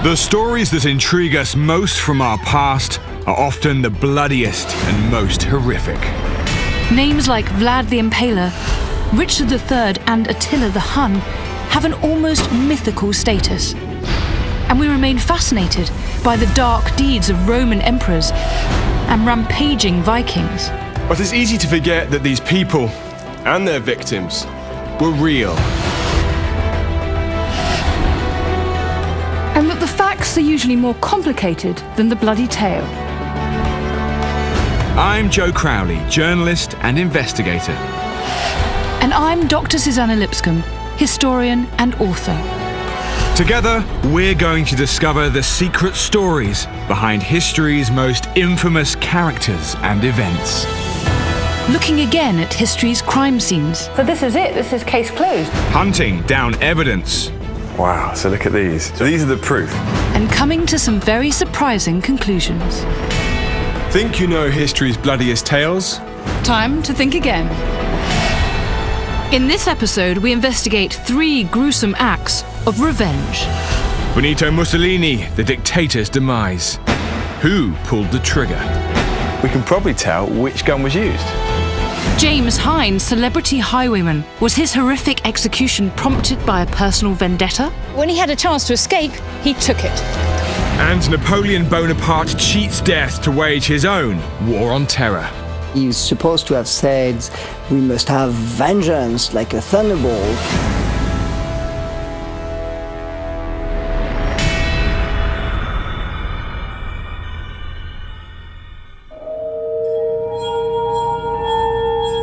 The stories that intrigue us most from our past are often the bloodiest and most horrific. Names like Vlad the Impaler, Richard III and Attila the Hun have an almost mythical status. And we remain fascinated by the dark deeds of Roman emperors and rampaging Vikings. But it's easy to forget that these people and their victims were real. And that the facts are usually more complicated than the bloody tale. I'm Joe Crowley, journalist and investigator. And I'm Dr. Susanna Lipscomb, historian and author. Together, we're going to discover the secret stories behind history's most infamous characters and events. Looking again at history's crime scenes. So this is it, this is case closed. Hunting down evidence. Wow, so look at these. So these are the proof. And coming to some very surprising conclusions. Think you know history's bloodiest tales? Time to think again. In this episode, we investigate 3 gruesome acts of revenge. Benito Mussolini, the dictator's demise. Who pulled the trigger? We can probably tell which gun was used. James Hines, celebrity highwayman. Was his horrific execution prompted by a personal vendetta? When he had a chance to escape, he took it. And Napoleon Bonaparte cheats death to wage his own war on terror. He's supposed to have said, "We must have vengeance like a thunderbolt."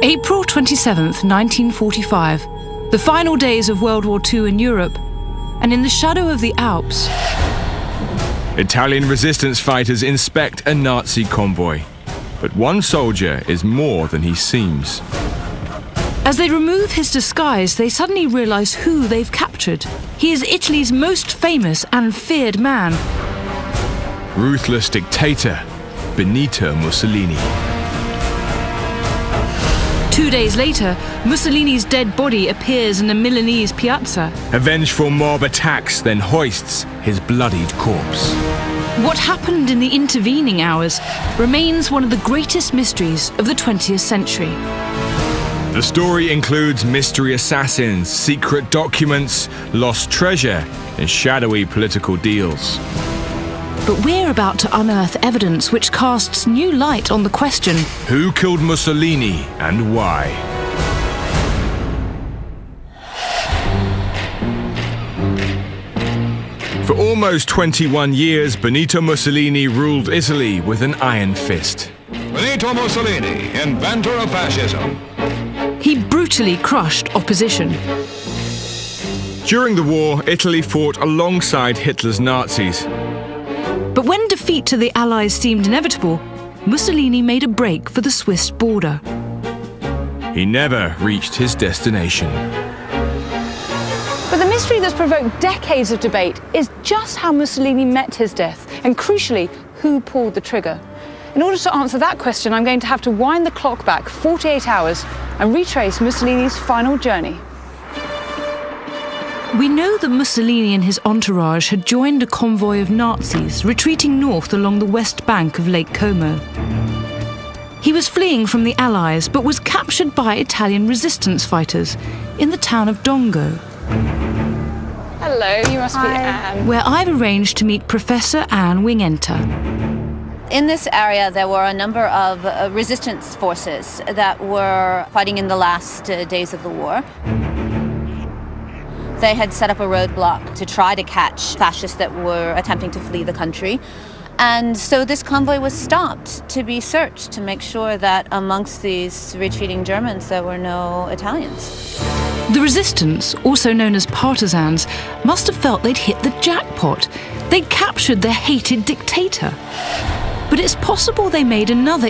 April 27th, 1945, the final days of World War II in Europe, and in the shadow of the Alps, Italian resistance fighters inspect a Nazi convoy. But one soldier is more than he seems. as they remove his disguise, they suddenly realize who they've captured. He is Italy's most famous and feared man. Ruthless dictator, Benito Mussolini. 2 days later, Mussolini's dead body appears in a Milanese piazza. A vengeful mob attacks, then hoists his bloodied corpse. What happened in the intervening hours remains one of the greatest mysteries of the 20th century. The story includes mystery assassins, secret documents, lost treasure, and shadowy political deals. But we're about to unearth evidence which casts new light on the question: who killed Mussolini and why? For almost 21 years, Benito Mussolini ruled Italy with an iron fist. Benito Mussolini, inventor of fascism. He brutally crushed opposition. During the war, Italy fought alongside Hitler's Nazis. But when defeat to the Allies seemed inevitable, Mussolini made a break for the Swiss border. He never reached his destination. But the mystery that's provoked decades of debate is just how Mussolini met his death, and crucially, who pulled the trigger. In order to answer that question, I'm going to have to wind the clock back 48 hours and retrace Mussolini's final journey. We know that Mussolini and his entourage had joined a convoy of Nazis retreating north along the west bank of Lake Como. He was fleeing from the Allies, but was captured by Italian resistance fighters in the town of Dongo. Hello, you must be Anne. Where I've arranged to meet Professor Anne Wingenter. In this area, there were a number of resistance forces that were fighting in the last days of the war. They had set up a roadblock to try to catch fascists that were attempting to flee the country. And so this convoy was stopped to be searched to make sure that amongst these retreating Germans there were no Italians. The resistance, also known as partisans, must have felt they'd hit the jackpot. They'd captured their hated dictator. But it's possible they made another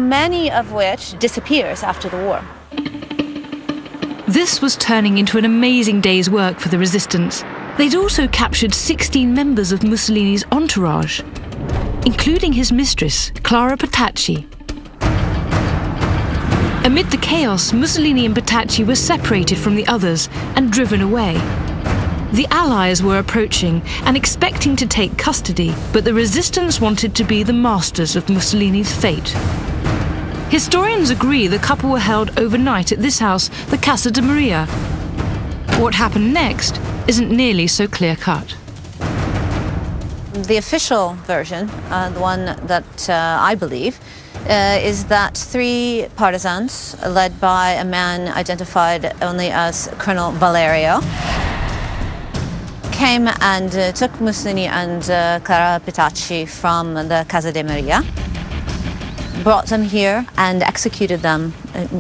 many of which disappears after the war. This was turning into an amazing day's work for the resistance. They'd also captured 16 members of Mussolini's entourage, including his mistress, Clara Petacci. Amid the chaos, Mussolini and Petacci were separated from the others and driven away. The Allies were approaching and expecting to take custody, but the resistance wanted to be the masters of Mussolini's fate. Historians agree the couple were held overnight at this house, the Casa de Maria. What happened next isn't nearly so clear-cut. The official version, the one that I believe, is that 3 partisans, led by a man identified only as Colonel Valerio, came and took Mussolini and Clara Petacci from the Casa de Maria, brought them here and executed them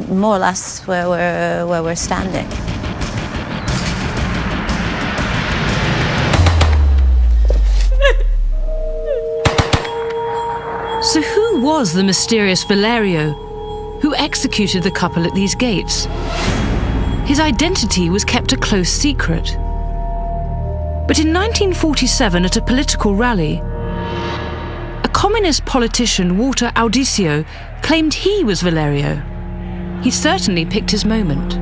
more or less where we're standing. So who was the mysterious Valerio who executed the couple at these gates? His identity was kept a close secret. But in 1947, at a political rally, a communist politician, Walter Audicio, claimed he was Valerio. He certainly picked his moment.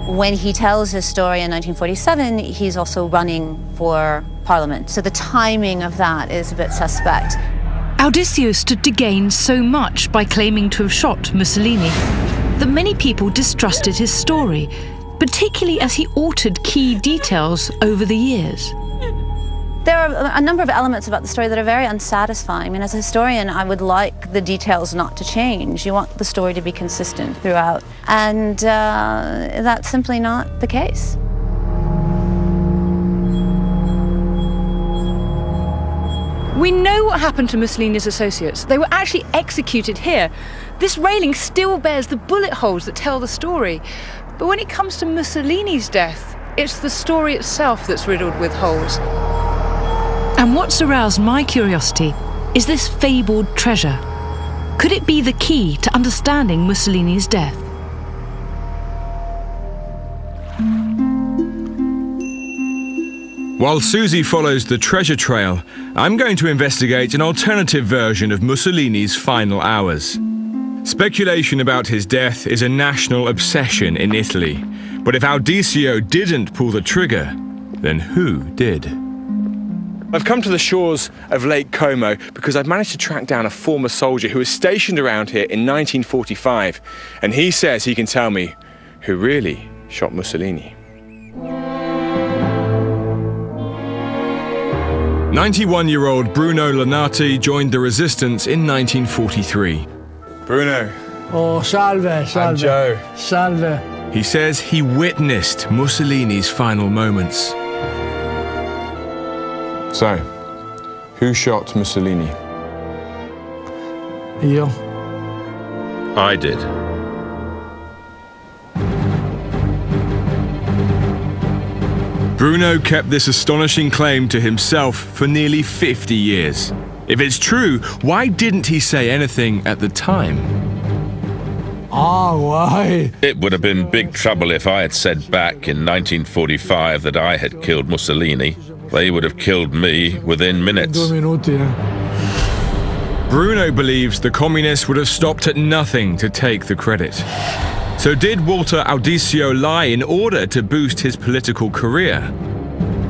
When he tells his story in 1947, he's also running for parliament. So the timing of that is a bit suspect. Audicio stood to gain so much by claiming to have shot Mussolini that many people distrusted his story, particularly as he altered key details over the years. There are a number of elements about the story that are very unsatisfying. I mean, as a historian, I would like the details not to change. You want the story to be consistent throughout. And that's simply not the case. We know what happened to Mussolini's associates. They were actually executed here. This railing still bears the bullet holes that tell the story. But when it comes to Mussolini's death, it's the story itself that's riddled with holes. And what's aroused my curiosity is this fabled treasure. Could it be the key to understanding Mussolini's death? While Susie follows the treasure trail, I'm going to investigate an alternative version of Mussolini's final hours. Speculation about his death is a national obsession in Italy. But if Audicio didn't pull the trigger, then who did? I've come to the shores of Lake Como because I've managed to track down a former soldier who was stationed around here in 1945. And he says he can tell me who really shot Mussolini. 91-year-old Bruno Lanati joined the resistance in 1943. Bruno. Oh, salve, salve. I'm Joe. Salve. He says he witnessed Mussolini's final moments. So, who shot Mussolini? Io. I did. Bruno kept this astonishing claim to himself for nearly 50 years. If it's true, why didn't he say anything at the time? Why? It would have been big trouble if I had said back in 1945 that I had killed Mussolini. They would have killed me within minutes. 2 minuti, Bruno believes the communists would have stopped at nothing to take the credit. So did Walter Audicio lie in order to boost his political career?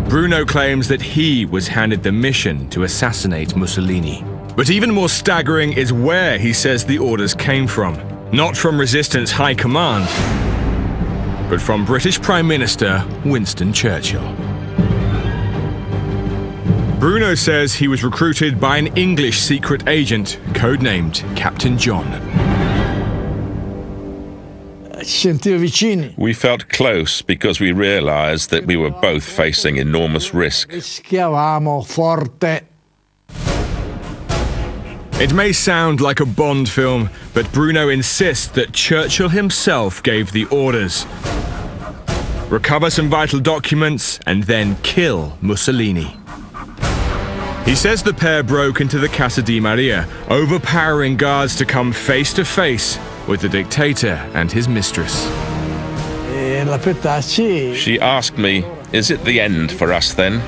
Bruno claims that he was handed the mission to assassinate Mussolini. But even more staggering is where he says the orders came from. Not from resistance high command, but from British Prime Minister Winston Churchill. Bruno says he was recruited by an English secret agent, codenamed Captain John. We felt close because we realized that we were both facing enormous risk. Rischiavamo forte. It may sound like a Bond film, but Bruno insists that Churchill himself gave the orders. Recover some vital documents and then kill Mussolini. He says the pair broke into the Casa di Maria, overpowering guards to come face to face with the dictator and his mistress. La Petacci. She asked me Is it the end for us then?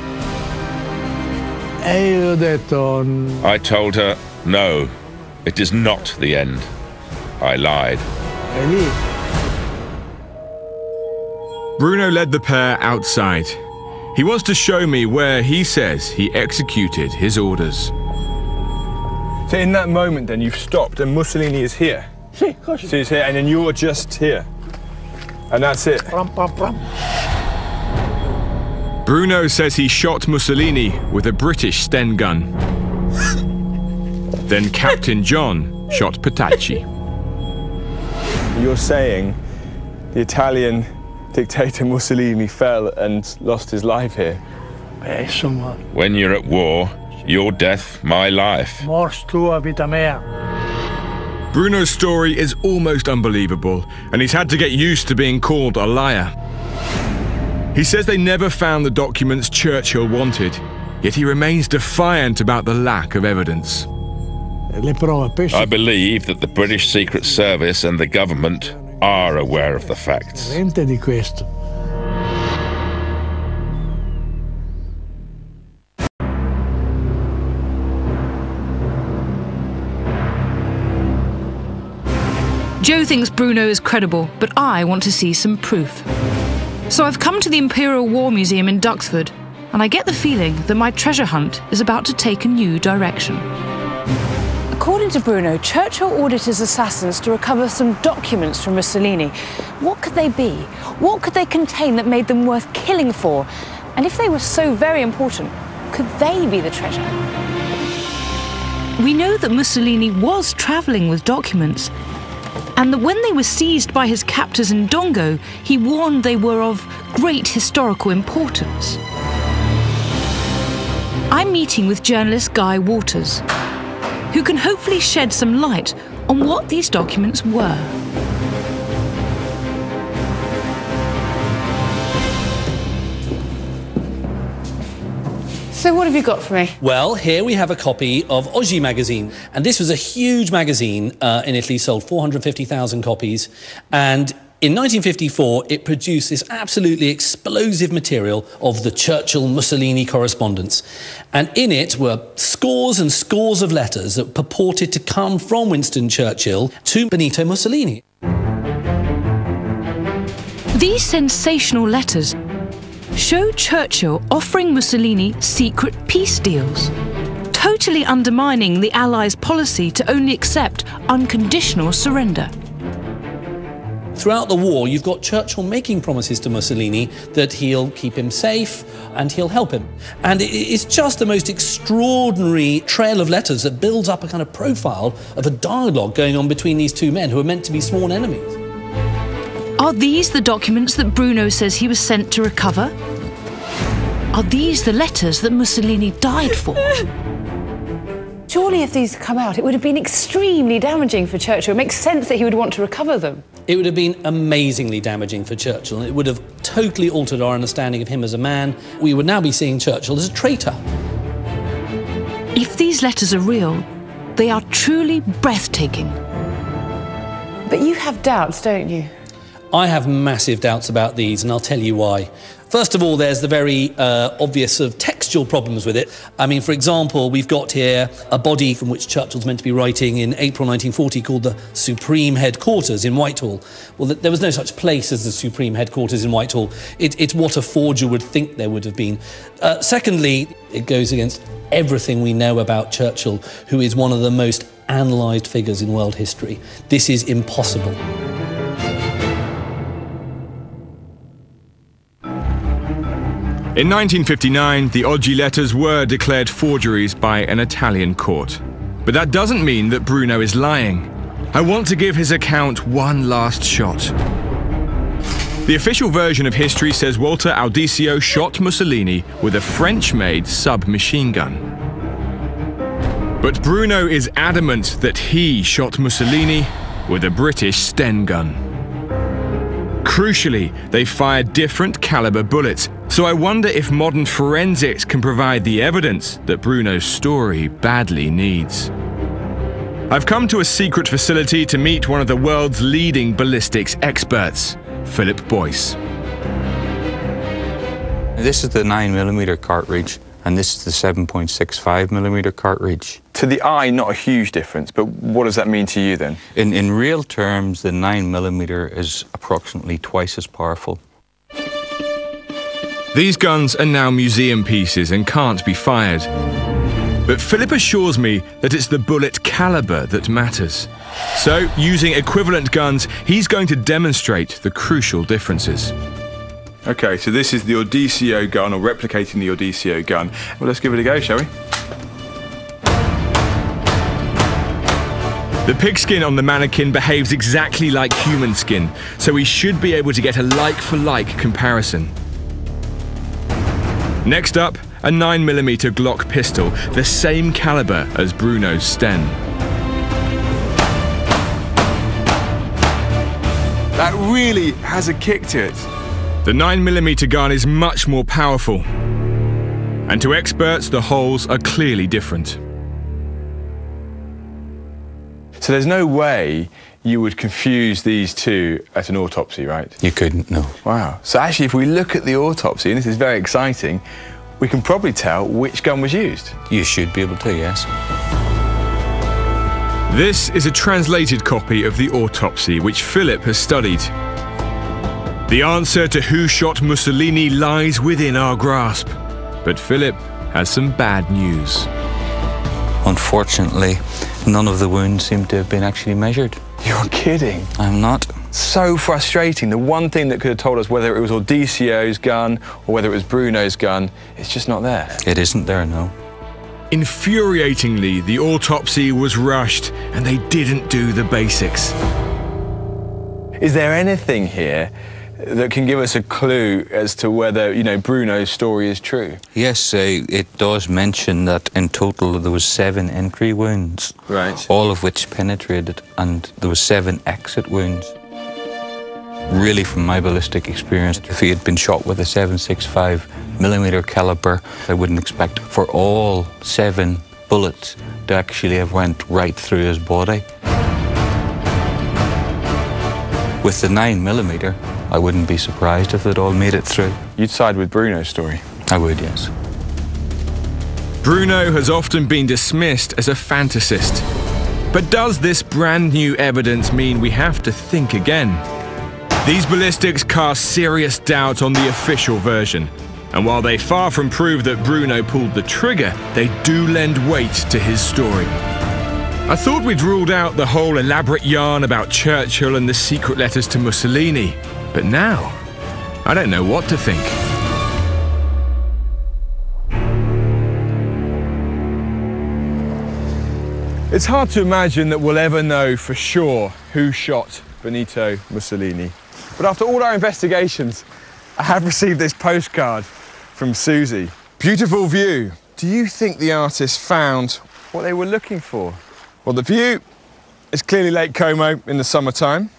E io ho detto... I told her, no, it is not the end. I lied. È lì. Bruno led the pair outside. He wants to show me where he says he executed his orders. So in that moment then you've stopped and Mussolini is here. Sì, così. So he's here and then you're just here. And that's it. Pram, pram, pram. Bruno says he shot Mussolini with a British Sten gun. Then Captain John shot Petacci. You're saying the Italian dictator Mussolini fell and lost his life here? Beh, insomma, When you're at war, your death, my life. mors tua, vita mea. Bruno's story is almost unbelievable, and he's had to get used to being called a liar. He says they never found the documents Churchill wanted, yet he remains defiant about the lack of evidence. Le prove, penso I believe that the British Secret Service and the government are aware of the facts. niente di questo. Joe thinks Bruno is credible, but I want to see some proof. So I've come to the Imperial War Museum in Duxford, and I get the feeling that my treasure hunt is about to take a new direction. According to Bruno, Churchill ordered his assassins to recover some documents from Mussolini. What could they be? What could they contain that made them worth killing for? And if they were so very important, could they be the treasure? We know that Mussolini was travelling with documents, and that when they were seized by his captors in Dongo, he warned they were of great historical importance. I'm meeting with journalist Guy Waters, who can hopefully shed some light on what these documents were. So what have you got for me? Well, here we have a copy of Oggi magazine, and this was a huge magazine in Italy, sold 450,000 copies, and in 1954 it produced this absolutely explosive material of the Churchill-Mussolini correspondence, and in it were scores and scores of letters that purported to come from Winston Churchill to Benito Mussolini. These sensational letters show Churchill offering Mussolini secret peace deals, totally undermining the Allies' policy to only accept unconditional surrender. Throughout the war, you've got Churchill making promises to Mussolini that he'll keep him safe and he'll help him. And it's just the most extraordinary trail of letters that builds up a kind of profile of a dialogue going on between these two men who are meant to be sworn enemies. Are these the documents that Bruno says he was sent to recover? Are these the letters that Mussolini died for? Surely if these come out, it would have been extremely damaging for Churchill. It makes sense that he would want to recover them. It would have been amazingly damaging for Churchill, and it would have totally altered our understanding of him as a man. We would now be seeing Churchill as a traitor. If these letters are real, they are truly breathtaking. But you have doubts, don't you? I have massive doubts about these, and I'll tell you why. First of all, there's the very obvious sort of textual problems with it. I mean, for example, we've got here a body from which Churchill's meant to be writing in April 1940 called the Supreme Headquarters in Whitehall. Well, there was no such place as the Supreme Headquarters in Whitehall. It's what a forger would think there would have been. Secondly, it goes against everything we know about Churchill, who is one of the most analysed figures in world history. This is impossible. In 1959, the Oggi letters were declared forgeries by an Italian court. But that doesn't mean that Bruno is lying. I want to give his account one last shot. The official version of history says Walter Audicio shot Mussolini with a French-made submachine gun. But Bruno is adamant that he shot Mussolini with a British Sten gun. Crucially, they fired different caliber bullets, so I wonder if modern forensics can provide the evidence that Bruno's story badly needs. I've come to a secret facility to meet one of the world's leading ballistics experts, Philip Boyce. This is the 9mm cartridge, and this is the 7.65mm cartridge. To the eye, not a huge difference, but what does that mean to you then? In real terms, the 9mm is approximately twice as powerful. These guns are now museum pieces and can't be fired. But Philip assures me that it's the bullet caliber that matters. So, using equivalent guns, he's going to demonstrate the crucial differences. Okay, so this is the Audicio gun, or replicating the Audicio gun. Well, let's give it a go, shall we? The pigskin on the mannequin behaves exactly like human skin, so we should be able to get a like-for-like comparison. Next up, a 9mm Glock pistol, the same caliber as Bruno's Sten. That really has a kick to it. The 9mm gun is much more powerful. And to experts, the holes are clearly different. So there's no way you would confuse these two at an autopsy, right? You couldn't, no. Wow. So actually, if we look at the autopsy, and this is very exciting, we can probably tell which gun was used. You should be able to, yes. This is a translated copy of the autopsy, which Philip has studied. The answer to who shot Mussolini lies within our grasp. But Philip has some bad news. Unfortunately, none of the wounds seem to have been actually measured. You're kidding. I'm not. So frustrating. The one thing that could have told us whether it was Audicio's gun or whether it was Bruno's gun, it's just not there. It isn't there, no. Infuriatingly, the autopsy was rushed and they didn't do the basics. Is there anything here that can give us a clue as to whether, you know, Bruno's story is true? Yes, it does mention that in total there was 7 entry wounds. Right. All of which penetrated, and there was 7 exit wounds. Really, from my ballistic experience, if he had been shot with a 7.65mm caliber, I wouldn't expect for all 7 bullets to actually have went right through his body. With the 9mm, I wouldn't be surprised if it all made it through. You'd side with Bruno's story? I would, yes. Bruno has often been dismissed as a fantasist. But does this brand new evidence mean we have to think again? These ballistics cast serious doubt on the official version. And while they far from prove that Bruno pulled the trigger, they do lend weight to his story. I thought we'd ruled out the whole elaborate yarn about Churchill and the secret letters to Mussolini. But now, I don't know what to think. It's hard to imagine that we'll ever know for sure who shot Benito Mussolini. But after all our investigations, I have received this postcard from Susie. Beautiful view. Do you think the artist found what they were looking for? Well, the view is clearly Lake Como in the summertime.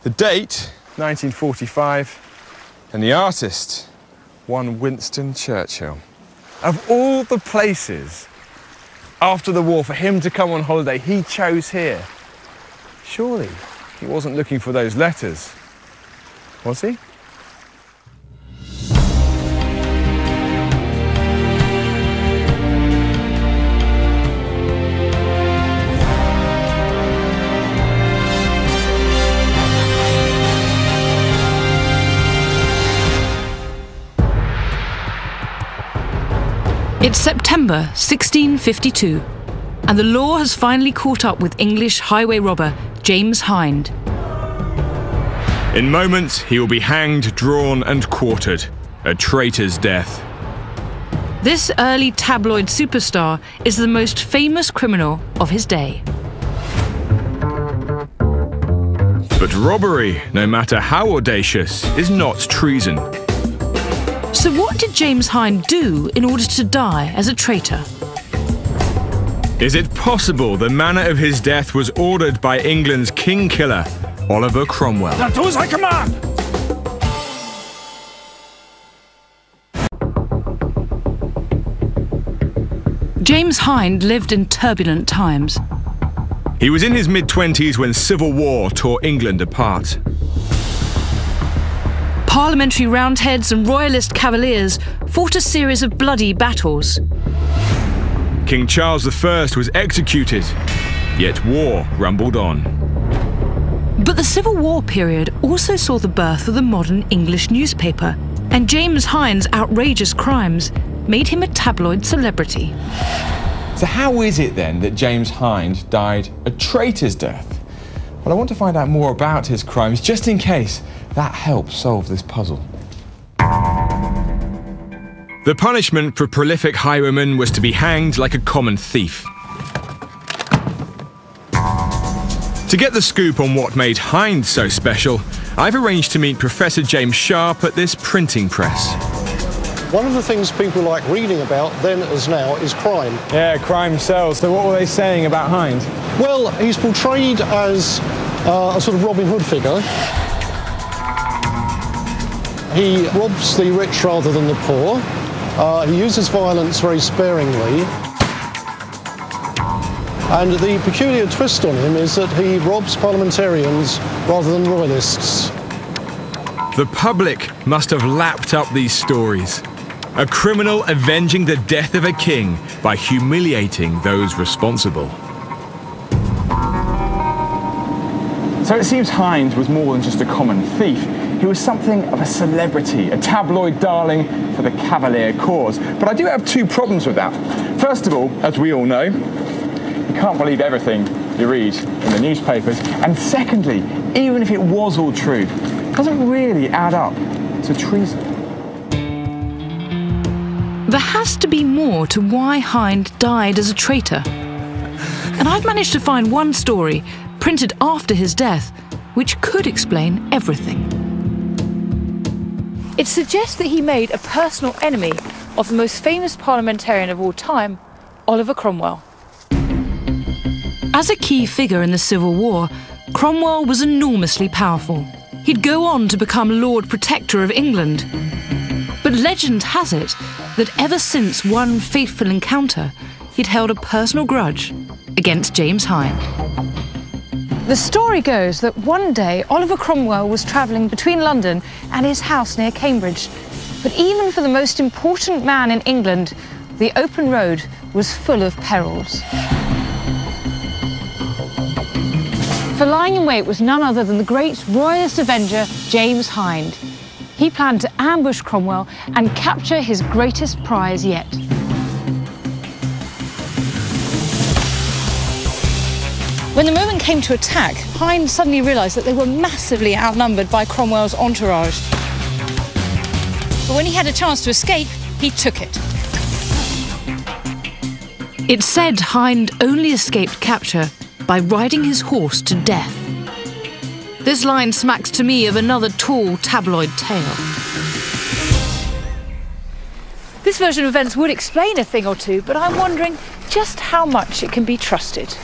The date, 1945, and the artist, one Winston Churchill. Of all the places after the war for him to come on holiday, he chose here. Surely he wasn't looking for those letters, was he? It's September 1652, and the law has finally caught up with English highway robber James Hind. In moments, he will be hanged, drawn, and quartered. A traitor's death. This early tabloid superstar is the most famous criminal of his day. But robbery, no matter how audacious, is not treason. So what did James Hind do in order to die as a traitor? Is it possible the manner of his death was ordered by England's king killer, Oliver Cromwell? Now do as I command! James Hind lived in turbulent times. He was in his mid-20s when civil war tore England apart. Parliamentary Roundheads and Royalist Cavaliers fought a series of bloody battles. King Charles I was executed, yet war rumbled on. But the Civil War period also saw the birth of the modern English newspaper, and James Hind's outrageous crimes made him a tabloid celebrity. So how is it then that James Hind died a traitor's death? Well, I want to find out more about his crimes, just in case that helps solve this puzzle. The punishment for prolific highwayman was to be hanged like a common thief. To get the scoop on what made Hind so special, I've arranged to meet Professor James Sharp at this printing press. One of the things people like reading about then as now is crime. Yeah, crime sells. So what were they saying about Hind? Well, he's portrayed as a sort of Robin Hood figure. He robs the rich rather than the poor. He uses violence very sparingly. And the peculiar twist on him is that he robs parliamentarians rather than royalists. The public must have lapped up these stories. A criminal avenging the death of a king by humiliating those responsible. So it seems Hind was more than just a common thief. He was something of a celebrity, a tabloid darling for the Cavalier cause. But I do have two problems with that. First of all, as we all know, you can't believe everything you read in the newspapers. And secondly, even if it was all true, it doesn't really add up to treason. There has to be more to why Hind died as a traitor. And I've managed to find one story, printed after his death, which could explain everything. It suggests that he made a personal enemy of the most famous parliamentarian of all time, Oliver Cromwell. As a key figure in the Civil War, Cromwell was enormously powerful. He'd go on to become Lord Protector of England. But legend has it that ever since one fateful encounter, he'd held a personal grudge against James Hind. The story goes that one day Oliver Cromwell was travelling between London and his house near Cambridge. But even for the most important man in England, the open road was full of perils. For lying in wait was none other than the great royalist avenger, James Hind. He planned to ambush Cromwell and capture his greatest prize yet. When the moment came to attack, Hind suddenly realised that they were massively outnumbered by Cromwell's entourage. But when he had a chance to escape, he took it. It's said Hind only escaped capture by riding his horse to death. This line smacks to me of another tall tabloid tale. This version of events would explain a thing or two, but I'm wondering just how much it can be trusted.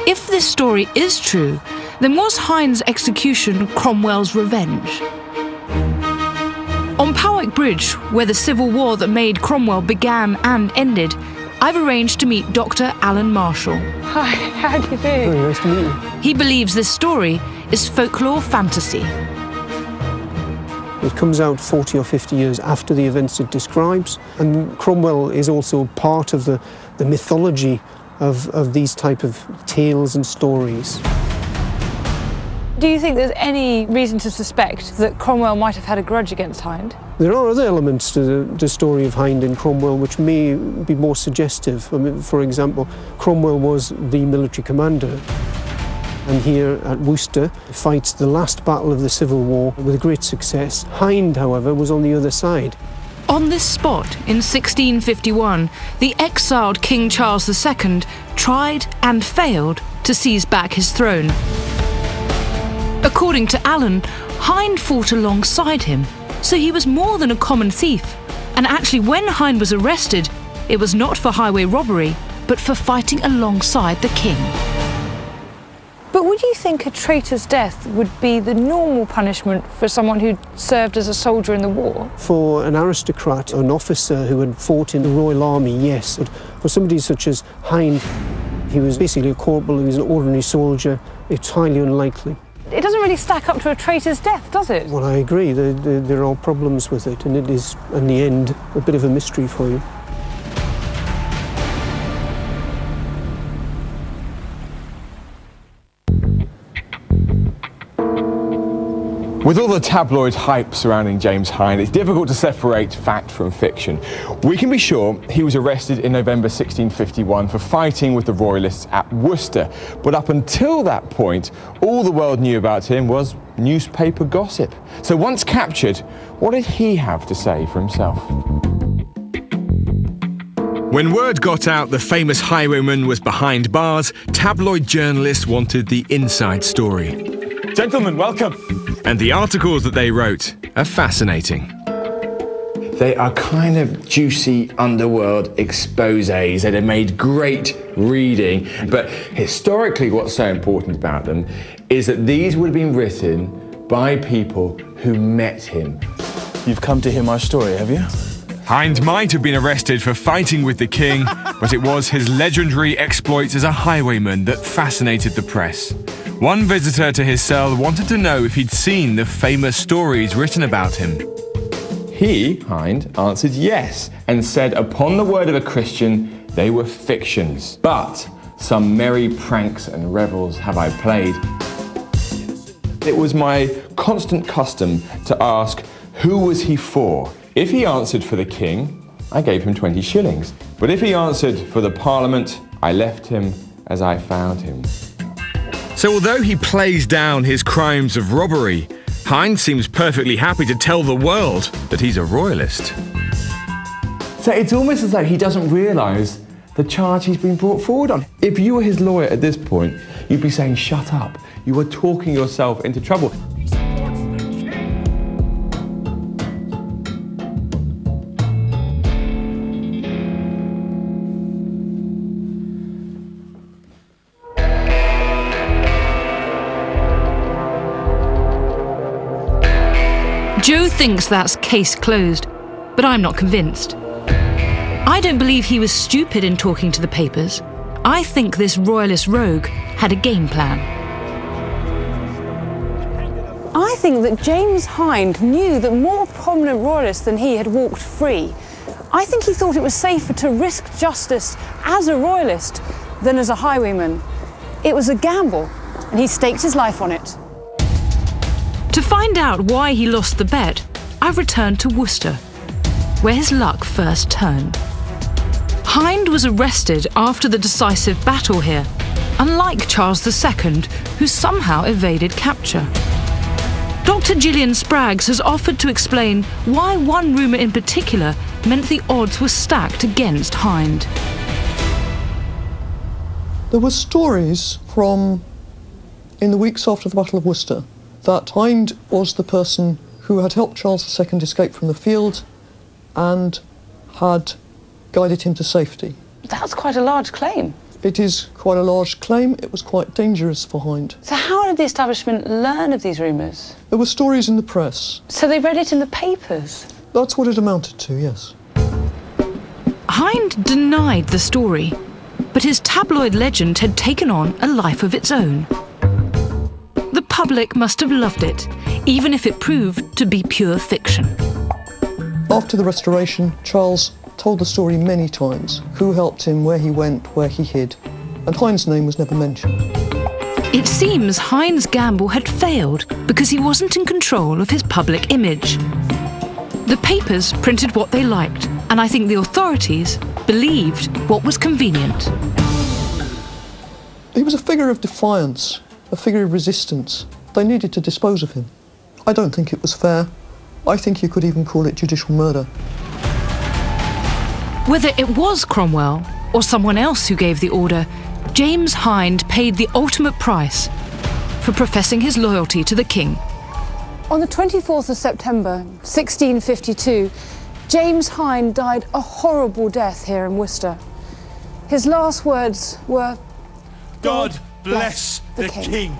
If this story is true, then was Hind's execution Cromwell's revenge? On Powick Bridge, where the civil war that made Cromwell began and ended, I've arranged to meet Dr. Alan Marshall. Hi, how do you do? Very nice to meet you. He believes this story is folklore fantasy. It comes out 40 or 50 years after the events it describes, and Cromwell is also part of the mythology of these type of tales and stories. Do you think there's any reason to suspect that Cromwell might have had a grudge against Hind? There are other elements to the story of Hind and Cromwell which may be more suggestive. I mean, for example, Cromwell was the military commander, and here at Worcester fights the last battle of the Civil War with great success. Hind, however, was on the other side. On this spot in 1651, the exiled King Charles II tried and failed to seize back his throne. According to Alan, Hind fought alongside him, so he was more than a common thief. And actually, when Hind was arrested, it was not for highway robbery, but for fighting alongside the king. But would you think a traitor's death would be the normal punishment for someone who served as a soldier in the war? For an aristocrat, an officer who had fought in the Royal Army, yes. But for somebody such as Hind, he was basically a corporal, he was an ordinary soldier. It's highly unlikely. It doesn't really stack up to a traitor's death, does it? Well, I agree. There are problems with it, and it is, in the end, a bit of a mystery for you. With all the tabloid hype surrounding James Hind, it's difficult to separate fact from fiction. We can be sure he was arrested in November 1651 for fighting with the Royalists at Worcester. But up until that point, all the world knew about him was newspaper gossip. So once captured, what did he have to say for himself? When word got out the famous highwayman was behind bars, tabloid journalists wanted the inside story. Gentlemen, welcome. And the articles that they wrote are fascinating. They are kind of juicy underworld exposés that have made great reading. But historically, what's so important about them is that these would have been written by people who met him. You've come to hear my story, have you? Hind might have been arrested for fighting with the king, but it was his legendary exploits as a highwayman that fascinated the press. One visitor to his cell wanted to know if he'd seen the famous stories written about him. He, Hind, answered yes, and said upon the word of a Christian, they were fictions. But some merry pranks and revels have I played. It was my constant custom to ask, who was he for? If he answered for the king, I gave him 20 shillings. But if he answered for the Parliament, I left him as I found him. So although he plays down his crimes of robbery, Hind seems perfectly happy to tell the world that he's a royalist. So it's almost as though he doesn't realise the charge he's been brought forward on. If you were his lawyer at this point, you'd be saying, shut up. You were talking yourself into trouble. Joe thinks that's case closed, but I'm not convinced. I don't believe he was stupid in talking to the papers. I think this royalist rogue had a game plan. I think that James Hind knew that more prominent royalists than he had walked free. I think he thought it was safer to risk justice as a royalist than as a highwayman. It was a gamble, and he staked his life on it. To find out why he lost the bet, I've returned to Worcester, where his luck first turned. Hind was arrested after the decisive battle here, unlike Charles II, who somehow evaded capture. Dr. Gillian Spraggs has offered to explain why one rumour in particular meant the odds were stacked against Hind. There were stories from in the weeks after the Battle of Worcester that Hind was the person who had helped Charles II escape from the field and had guided him to safety. That's quite a large claim. It is quite a large claim. It was quite dangerous for Hind. So how did the establishment learn of these rumours? There were stories in the press. So they read it in the papers? That's what it amounted to, yes. Hind denied the story, but his tabloid legend had taken on a life of its own. The public must have loved it, even if it proved to be pure fiction. After the Restoration, Charles told the story many times, who helped him, where he went, where he hid, and Hind's name was never mentioned. It seems Hind's gamble had failed because he wasn't in control of his public image. The papers printed what they liked, and I think the authorities believed what was convenient. He was a figure of defiance, a figure of resistance. They needed to dispose of him. I don't think it was fair. I think you could even call it judicial murder. Whether it was Cromwell or someone else who gave the order, James Hind paid the ultimate price for professing his loyalty to the king. On the 24th of September, 1652, James Hind died a horrible death here in Worcester. His last words were, God bless the king.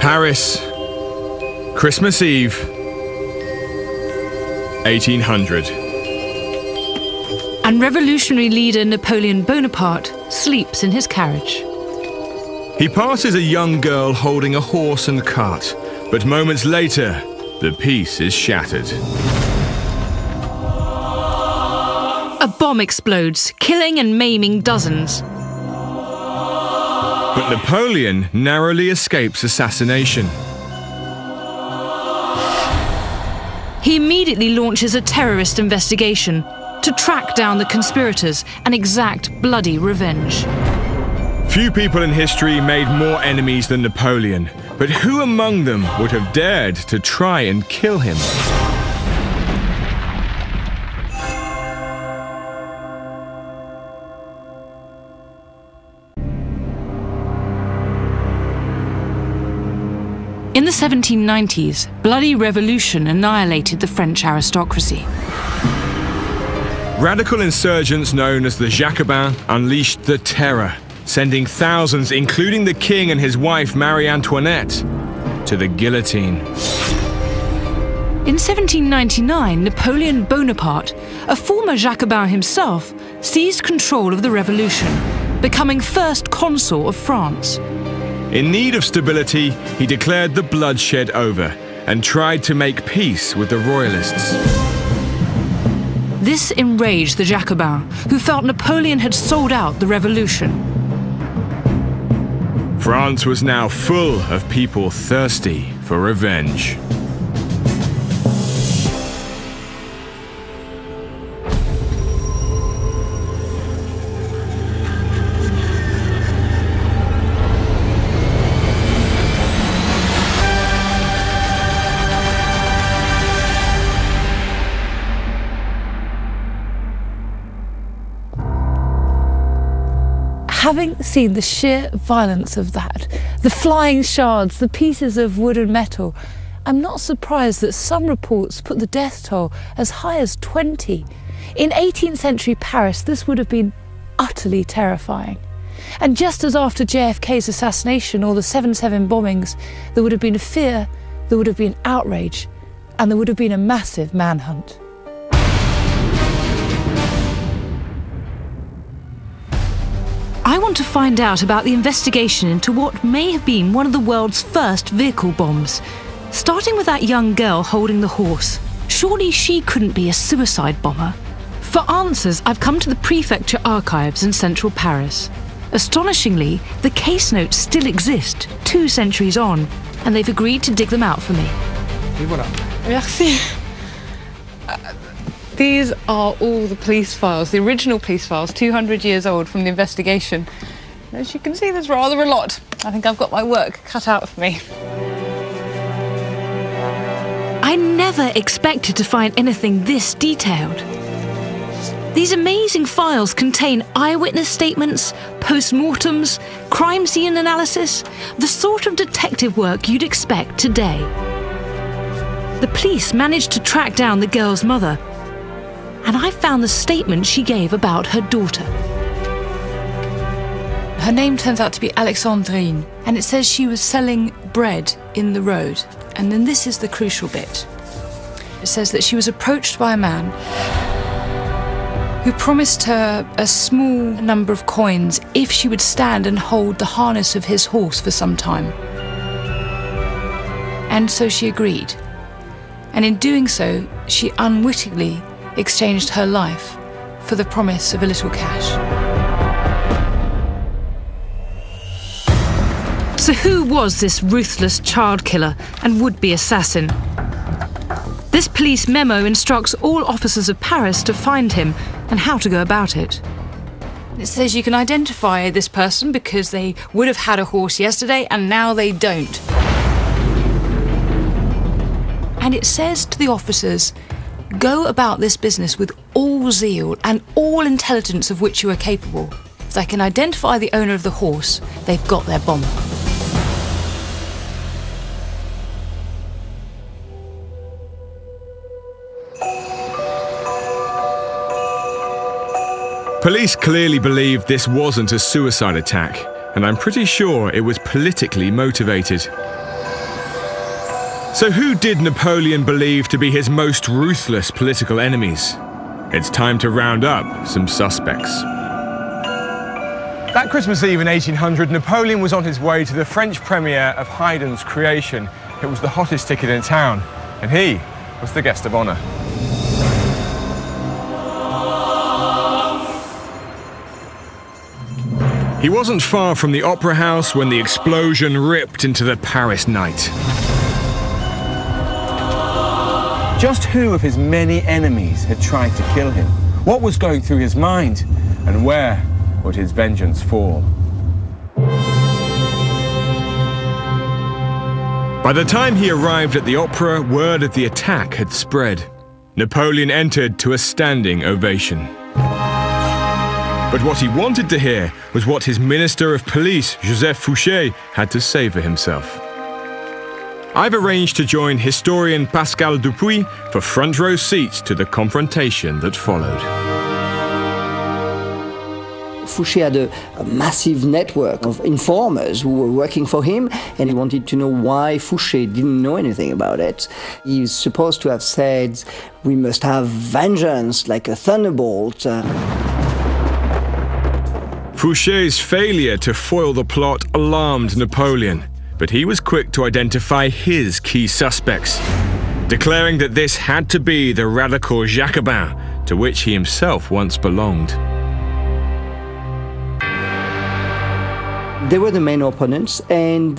Paris, Christmas Eve, 1800. And revolutionary leader Napoleon Bonaparte sleeps in his carriage. He passes a young girl holding a horse and cart, but moments later, the peace is shattered. A bomb explodes, killing and maiming dozens. But Napoleon narrowly escapes assassination. He immediately launches a terrorist investigation to track down the conspirators and exact bloody revenge. Few people in history made more enemies than Napoleon, but who among them would have dared to try and kill him? In the 1790s, bloody revolution annihilated the French aristocracy. Radical insurgents known as the Jacobins unleashed the terror, sending thousands, including the king and his wife Marie Antoinette, to the guillotine. In 1799, Napoleon Bonaparte, a former Jacobin himself, seized control of the revolution, becoming first consul of France. In need of stability, he declared the bloodshed over and tried to make peace with the royalists. This enraged the Jacobins, who felt Napoleon had sold out the revolution. France was now full of people thirsty for revenge. Having seen the sheer violence of that, the flying shards, the pieces of wood and metal, I'm not surprised that some reports put the death toll as high as 20. In 18th century Paris, this would have been utterly terrifying. And just as after JFK's assassination or the 7/7 bombings, there would have been fear, there would have been outrage, and there would have been a massive manhunt. I want to find out about the investigation into what may have been one of the world's first vehicle bombs. Starting with that young girl holding the horse. Surely she couldn't be a suicide bomber. For answers, I've come to the Prefecture Archives in central Paris. Astonishingly, the case notes still exist 2 centuries on, and they've agreed to dig them out for me. Merci. These are all the police files, the original police files, 200 years old from the investigation. As you can see, there's rather a lot. I think I've got my work cut out for me. I never expected to find anything this detailed. These amazing files contain eyewitness statements, post-mortems, crime scene analysis, the sort of detective work you'd expect today. The police managed to track down the girl's mother, and I found the statement she gave about her daughter. Her name turns out to be Alexandrine, and it says she was selling bread in the road. And then this is the crucial bit. It says that she was approached by a man who promised her a small number of coins if she would stand and hold the harness of his horse for some time. And so she agreed. And in doing so, she unwittingly exchanged her life for the promise of a little cash. So who was this ruthless child killer and would-be assassin? This police memo instructs all officers of Paris to find him and how to go about it. It says you can identify this person because they would have had a horse yesterday and now they don't. And it says to the officers, go about this business with all zeal and all intelligence of which you are capable. If they can identify the owner of the horse, they've got their bomber. Police clearly believed this wasn't a suicide attack, and I'm pretty sure it was politically motivated. So who did Napoleon believe to be his most ruthless political enemies? It's time to round up some suspects. That Christmas Eve in 1800, Napoleon was on his way to the French premiere of Haydn's Creation. It was the hottest ticket in town, and he was the guest of honour. He wasn't far from the opera house when the explosion ripped into the Paris night. Just who of his many enemies had tried to kill him? What was going through his mind? And where would his vengeance fall? By the time he arrived at the opera, word of the attack had spread. Napoleon entered to a standing ovation. But what he wanted to hear was what his Minister of Police, Joseph Fouché, had to say for himself. I've arranged to join historian Pascal Dupuy for front row seats to the confrontation that followed. Fouché had a massive network of informers who were working for him, and he wanted to know why Fouché didn't know anything about it. He was supposed to have said, "We must have vengeance like a thunderbolt." Fouché's failure to foil the plot alarmed Napoleon, but he was quick to identify his key suspects, declaring that this had to be the radical Jacobin to which he himself once belonged. They were the main opponents, and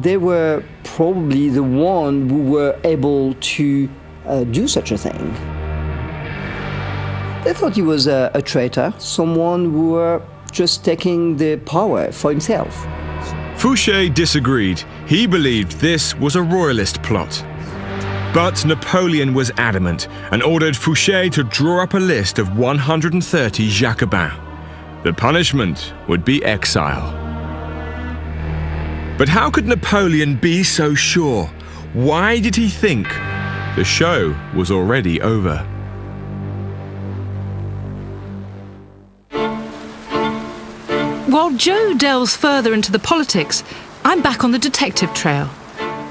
they were probably the one who were able to do such a thing. They thought he was a traitor, someone who were just taking the power for himself. Fouché disagreed. He believed this was a royalist plot. But Napoleon was adamant and ordered Fouché to draw up a list of 130 Jacobins. The punishment would be exile. But how could Napoleon be so sure? Why did he think the show was already over? While Joe delves further into the politics, I'm back on the detective trail.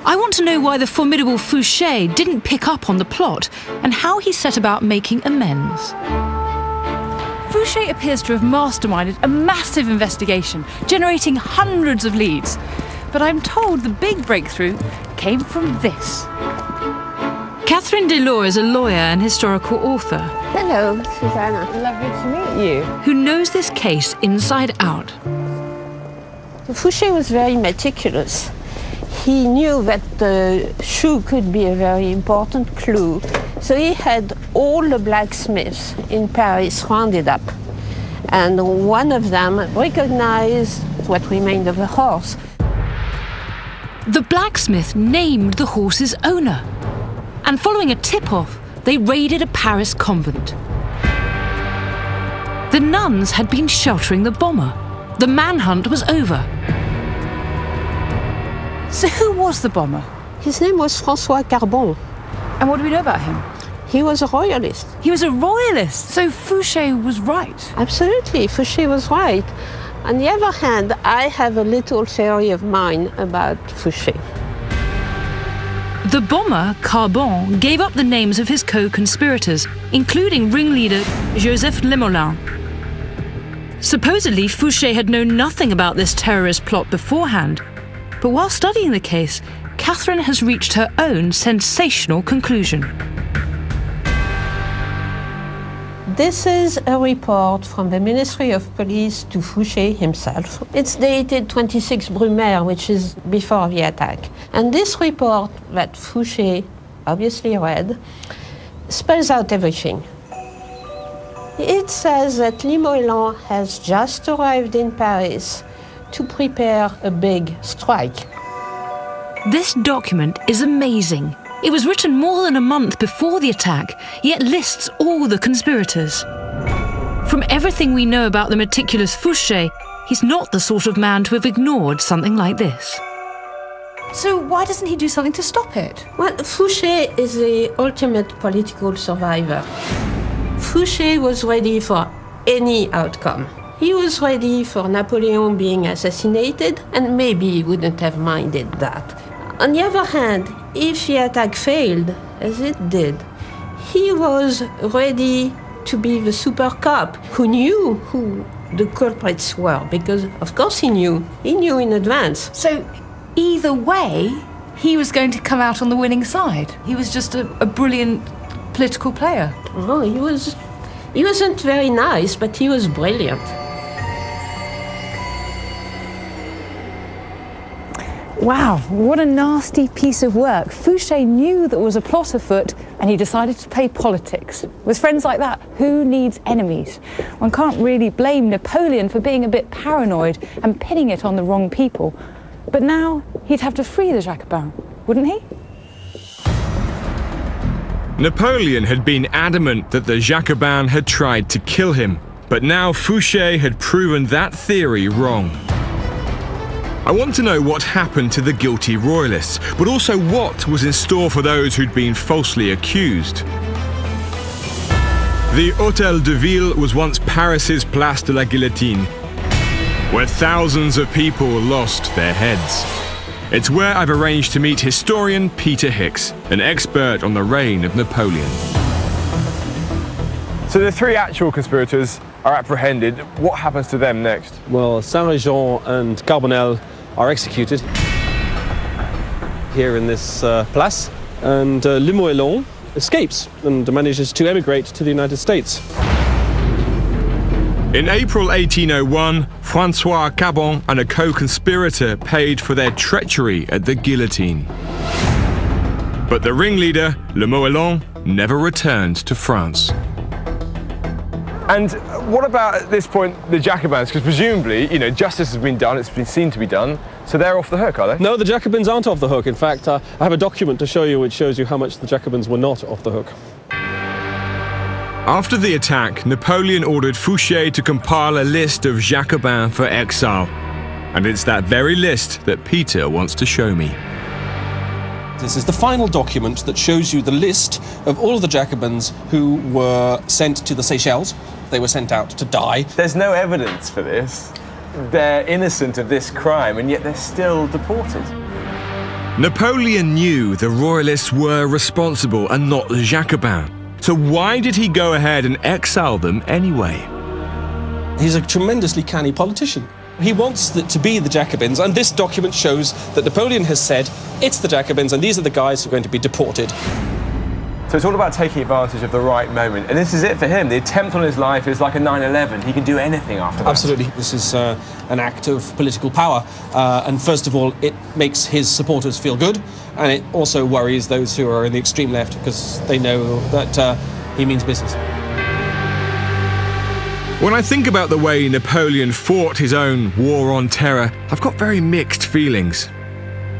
I want to know why the formidable Fouché didn't pick up on the plot and how he set about making amends. Fouché appears to have masterminded a massive investigation, generating hundreds of leads. But I'm told the big breakthrough came from this. Catherine Delors is a lawyer and historical author. Hello, Susanna. Lovely to meet you. Who knows this case inside out. Fouché was very meticulous. He knew that the shoe could be a very important clue, so he had all the blacksmiths in Paris rounded up. And one of them recognized what remained of a horse. The blacksmith named the horse's owner. And following a tip-off, they raided a Paris convent. The nuns had been sheltering the bomber. The manhunt was over. So who was the bomber? His name was François Carbon. And what do we know about him? He was a royalist. He was a royalist, so Fouché was right. Absolutely, Fouché was right. On the other hand, I have a little theory of mine about Fouché. The bomber, Carbon, gave up the names of his co-conspirators, including ringleader Joseph Lemolin. Supposedly, Fouché had known nothing about this terrorist plot beforehand, but while studying the case, Catherine has reached her own sensational conclusion. This is a report from the Ministry of Police to Fouché himself. It's dated 26 Brumaire, which is before the attack. And this report that Fouché obviously read spells out everything. It says that Limoëlan has just arrived in Paris to prepare a big strike. This document is amazing. It was written more than a month before the attack, yet lists all the conspirators. From everything we know about the meticulous Fouché, he's not the sort of man to have ignored something like this. So why doesn't he do something to stop it? Well, Fouché is the ultimate political survivor. Fouché was ready for any outcome. He was ready for Napoleon being assassinated, and maybe he wouldn't have minded that. On the other hand, if the attack failed, as it did, he was ready to be the super cop who knew who the culprits were, because of course he knew in advance. So either way, he was going to come out on the winning side. He was just a brilliant political player. Oh, he wasn't very nice, but he was brilliant. Wow, what a nasty piece of work. Fouché knew there was a plot afoot and he decided to play politics. With friends like that, who needs enemies? One can't really blame Napoleon for being a bit paranoid and pinning it on the wrong people. But now he'd have to free the Jacobins, wouldn't he? Napoleon had been adamant that the Jacobins had tried to kill him, but now Fouché had proven that theory wrong. I want to know what happened to the guilty royalists, but also what was in store for those who'd been falsely accused. The Hôtel de Ville was once Paris's Place de la Guillotine, where thousands of people lost their heads. It's where I've arranged to meet historian Peter Hicks, an expert on the reign of Napoleon. So the three actual conspirators are apprehended. What happens to them next? Well, Saint-Réjean and Carbonel are executed here in this place, and Limoëlan escapes and manages to emigrate to the United States. In April 1801, François Cabon and a co-conspirator paid for their treachery at the guillotine. But the ringleader, Limoëlan, never returned to France. And what about, at this point, the Jacobins? Because presumably, justice has been done, it's been seen to be done, so they're off the hook, are they? No, the Jacobins aren't off the hook. In fact, I have a document to show you which shows you how much the Jacobins were not off the hook. After the attack, Napoleon ordered Fouché to compile a list of Jacobins for exile. And it's that very list that Peter wants to show me. This is the final document that shows you the list of all of the Jacobins who were sent to the Seychelles. They were sent out to die. There's no evidence for this. They're innocent of this crime, and yet they're still deported. Napoleon knew the royalists were responsible and not the Jacobins. So why did he go ahead and exile them anyway? He's a tremendously canny politician. He wants to be the Jacobins, and this document shows that Napoleon has said, it's the Jacobins, and these are the guys who are going to be deported. So it's all about taking advantage of the right moment, and this is it for him. The attempt on his life is like a 9/11. He can do anything after that. Absolutely. This is an act of political power, and first of all, it makes his supporters feel good, and it also worries those who are in the extreme left, because they know that he means business. When I think about the way Napoleon fought his own war on terror, I've got very mixed feelings.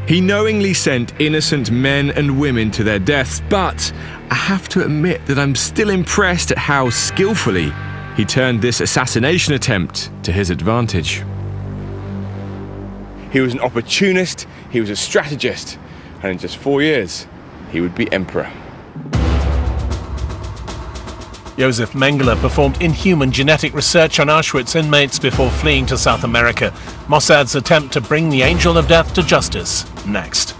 He knowingly sent innocent men and women to their deaths, but I have to admit that I'm still impressed at how skillfully he turned this assassination attempt to his advantage. He was an opportunist, he was a strategist, and in just 4 years, he would be emperor. Josef Mengele performed inhuman genetic research on Auschwitz inmates before fleeing to South America. Mossad's attempt to bring the Angel of Death to justice, next.